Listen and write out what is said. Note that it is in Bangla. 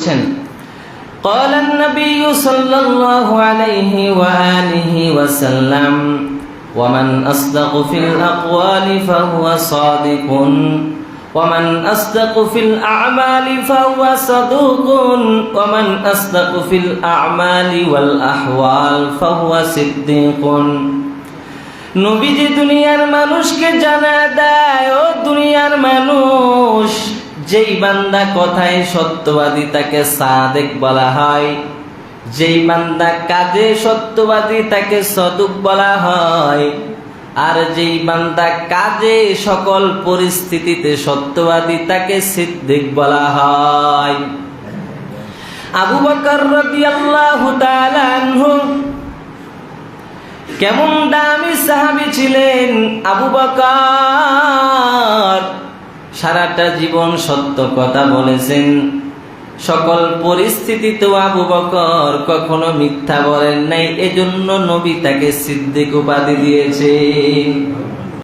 বলছেন قال النبي صلى الله عليه وآله وسلم ومن أصدق في الأقوال فهو صادق ومن أصدق في الأعمال فهو صدوق ومن أصدق في الأعمال والأحوال فهو صديق নবীজি দুনিয়ার মানুষকে জানা দেয়, ও দুনিয়ার মানুষ, যেই বান্দা কথায় সত্যবাদী তাকে সাদেক বলা হয়, যেই বান্দা কাজে সত্যবাদী তাকে সদুক বলা হয়, আর যেই বান্দা কাজে সকল পরিস্থিতিতে সত্যবাদী তাকে সিদ্দিক বলা হয়। আবু বকর রাদিয়াল্লাহু তাআলা আনহু কেমন দামি সাহাবী ছিলেন! আবু বকর সারাটা জীবন সত্য কথা বলেছেন, সকল পরিস্থিতিতেও আবু বকর কখনো মিথ্যা বলেন নাই, এজন্য নবী তাকে সিদ্দিক উপাধি দিয়েছেন।